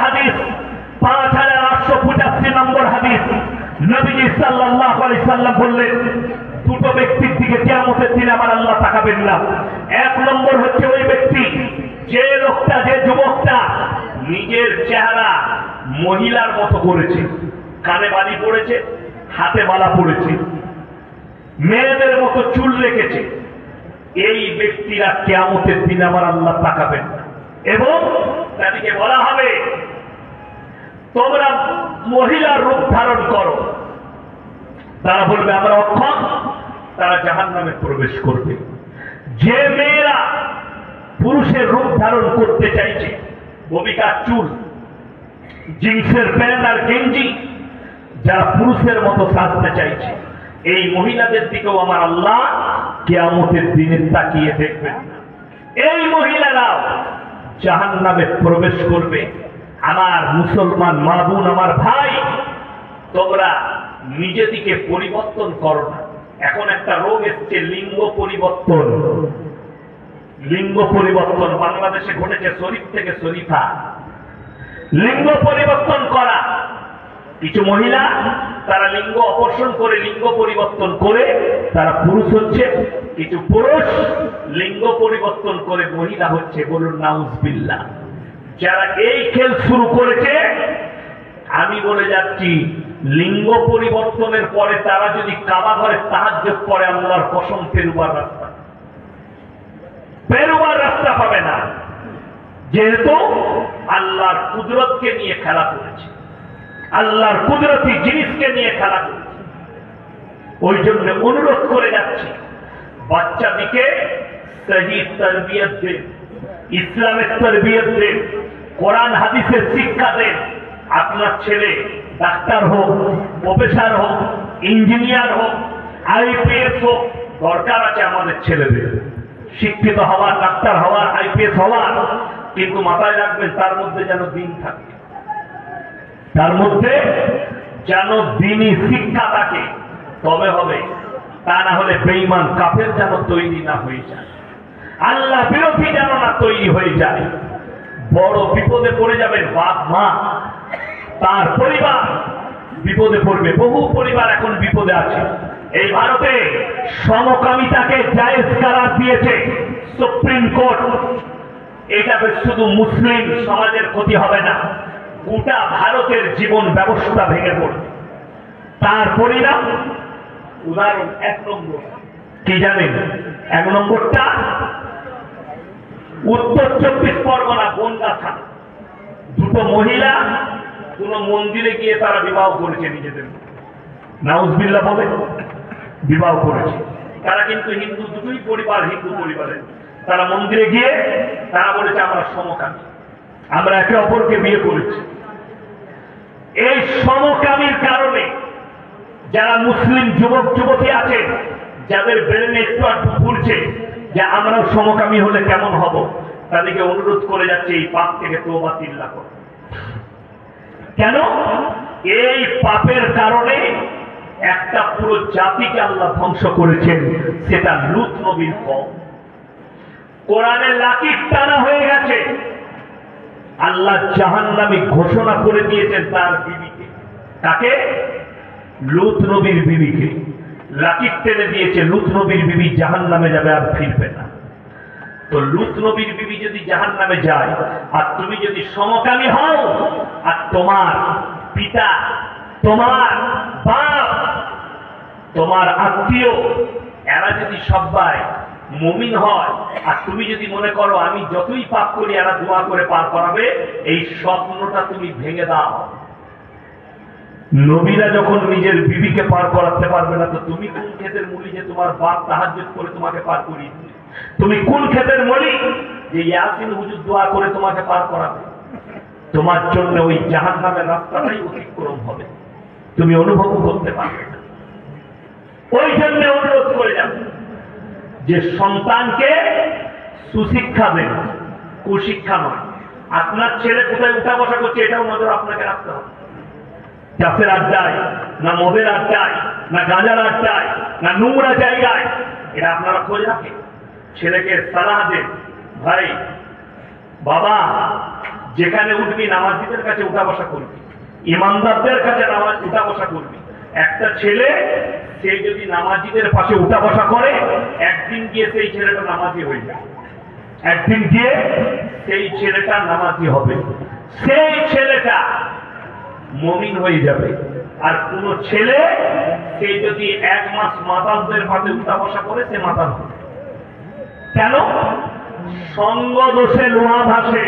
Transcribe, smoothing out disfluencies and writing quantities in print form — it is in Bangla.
হাদিস 5885 নম্বর হাদিস। নবীজি সাল্লাল্লাহু আলাইহি সাল্লাম বললেন, দুটো ব্যক্তির দিকে কিয়ামতের দিন আমার আল্লাহ তাকাবেন না। এক নম্বর হচ্ছে ওই ব্যক্তি, যে লোকটা, যে যুবকটা নিজের চেহারা মহিলার মতো করেছে, কানে বালি পড়েছে, হাতে মালা পড়েছে, মেয়েদের মতো চুল রেখেছে, এই ব্যক্তিরা কিয়ামতের দিন আমার আল্লাহ তাকাবেন না। এবং তাদেরকে বলা হবে, তোমরা মহিলার রূপ ধারণ করো। তারা বলবে আমরা অক্ষম, তারা জাহান্নামে প্রবেশ করবে। যে মেয়েরা পুরুষের রূপ ধারণ করতে চাইছে, ভূমিকার চুল, জিন্সের প্যান্ট আর গেঞ্জি, যারা পুরুষের মতো সাজতে চাইছে, এই মহিলাদের দিকেও আমার আল্লাহ কিয়ামতের দিনে তাকিয়ে দেখবেন না। এই মহিলারাও জাহান্নামে প্রবেশ করবে। আমার মুসলমান মা বোন, আমার ভাই, তোমরা নিজেদিকে পরিবর্তন করো না। এখন একটা রোগ এসছে, লিঙ্গ পরিবর্তন। লিঙ্গ পরিবর্তন বাংলাদেশে ঘটেছে, শরীফ থেকে শরীফা। লিঙ্গ পরিবর্তন করা, কিছু মহিলা তারা লিঙ্গ অপসারণ করে, লিঙ্গ পরিবর্তন করে তারা পুরুষ হচ্ছে। কিছু পুরুষ লিঙ্গ পরিবর্তন করে মহিলা হচ্ছে। বলুন নাউজুবিল্লাহ। যারা এই খেল শুরু করেছে, আমি বলে যাচ্ছি, লিঙ্গ পরিবর্তনের পরে তারা যদি কাবা ঘরে তাহাজ্জুদ পড়ে, আল্লাহর কসম পেরুবার রাস্তা পাবে না। যেহেতু আল্লাহর কুদরতকে নিয়ে খেলা করেছে, আল্লাহর কুদরতি জিনিসকে নিয়ে খেলা করেছে। ওই জন্য অনুরোধ করে যাচ্ছি, বাচ্চাদিকে সহি তরবিয়ত দেন, ইসলামের তরবিয়ত দেন, কোরআন হাদিসের শিক্ষা দেন। আপনার ছেলে ডাক্তার হোক, প্রফেসর হোক, ইঞ্জিনিয়ার হোক, আইপিএস হোক, দরকার আছে আমাদের ছেলেদের শিক্ষিত হওয়ার, ডাক্তার হওয়ার, আইপিএস হওয়ার। কিন্তু মাথায় রাখবেন, তার মধ্যে যেন দিন থাকে, তার মধ্যে যেন দিনই শিক্ষা থাকে, তবে হবে। তা না হলে বেঈমান কাফের যেন তৈরি না হয়ে যায়, আল্লাহ বিরোধী যেন না তৈরি হয়ে যায়। বড় বিপদে পড়ে যাবেন বাপ মা, তার পরিবার বিপদে পড়বে। বহু পরিবার এখন বিপদে আছে। এই ভারতে সমকামিতাকে জায়েজ করার দিয়েছে সুপ্রিম কোর্ট। এটাতে শুধু মুসলিম সমাজের ক্ষতি হবে না, গোটা ভারতের জীবন ব্যবস্থা ভেঙে পড়বে। তার পরিণাম, উদাহরণ এক নম্বর কি জানেন? এক নম্বরটা উত্তর 24 পরগনা বনগা থানা। দুটো মহিলা কোন মন্দিরে গিয়ে তারা বিবাহ করেছে নিজেদের, নাউজুবিল্লাহ বলে বিবাহ করেছে। তারা কিন্তু হিন্দু, দুটোই পরিবার হিন্দু পরিবারের। তারা মন্দিরে গিয়ে তারা বলেছে আমরা সমকামী, আমরা একে অপরকে বিয়ে করেছি। এই সমকামীর কারণে যারা মুসলিম যুবক যুবতী আছে, যাদের ব্রেনে একটু একটু ঘুরছে যে আমরাও সমকামী হলে কেমন হব, তাদেরকে অনুরোধ করে যাচ্ছে এই পাপ থেকে তওবা তিল্লা করো। কেন? এই পাপের কারণে একটা পুরো জাতিকে আল্লাহ ধ্বংস করেছেন, সেটা লূত নবীর কওম। কোরআনে লাকির টানা হয়ে গেছে। আল্লাহ জাহান্নামী ঘোষণা করে দিয়েছেন তার বিবিকে। তাকে? লূত নবীর বিবিকে লাকির টেনে দিয়েছে। লূত নবীর বিবি জাহান্নামে যাবে, আর ফিরবে না। তো লূত নবীর বিবি যদি জাহান্নামে যায়, আর তুমি যদি সমকামী হও, আর তোমার পিতা, তোমার বাপ, তোমার আত্মীয়, এরা যদি সবাই মুমিন হয়, আর তুমি যদি মনে করো আমি যতই পাপ করি এরা দোয়া করে পার করাবে, এই স্বপ্নটা তুমি ভেঙে দাও। নবীরা যখন নিজের বিবিকে পার করাতে পারবে না, তো তুমি কোন ক্ষেতের মূলি যে তোমার বাপ তাহাজ্জুদ করে তোমাকে পার করিয়ে দিবে? তুমি কোন ক্ষেতের মূলি যে ইয়াসিন হুজুর দোয়া করে তোমাকে পার করাবে? তোমার জন্য ওই জাহান্নামের রাস্তাটাই অতিক্রম হবে, তুমি অনুভব করতে পারবে না। ওই জন্য অনুরোধ করে যাবে যে সন্তানকে সুশিক্ষা দেন, কুশিক্ষা নয়। আপনার ছেলে কোথায় উঠা বসা করছে এটাও নজর আপনাকে রাখতে হবে। চাষের আড্ডায়, না মদের আড্ডায়, না গাঁজার আড্ডায়, না নোংরা জায়গায়, এটা আপনারা খোঁজ রাখেন। ছেলেকে সালাহ দেন, ভাই বাবা যেখানে উঠবি নামাজিদের কাছে উঠা বসা করবি, ইমানদারদের কাছে নামাজ উঠা বসা করবি। একটা ছেলে সে যদি নামাজিদের পাশে উঠা বসা করে, একদিন গিয়ে সেই ছেলেটা নামাজি হয়ে যাবে, একদিন গিয়ে সেই ছেলেটা নামাজি হবে, সেই ছেলেটা মুমিন হয়ে যাবে। আর কোন ছেলে সে যদি 1 মাস মাতালদের পাশে উঠা বসা করে, সে মাতাল হবে। কেন? সঙ্গ দোষে লোহা ভাসে,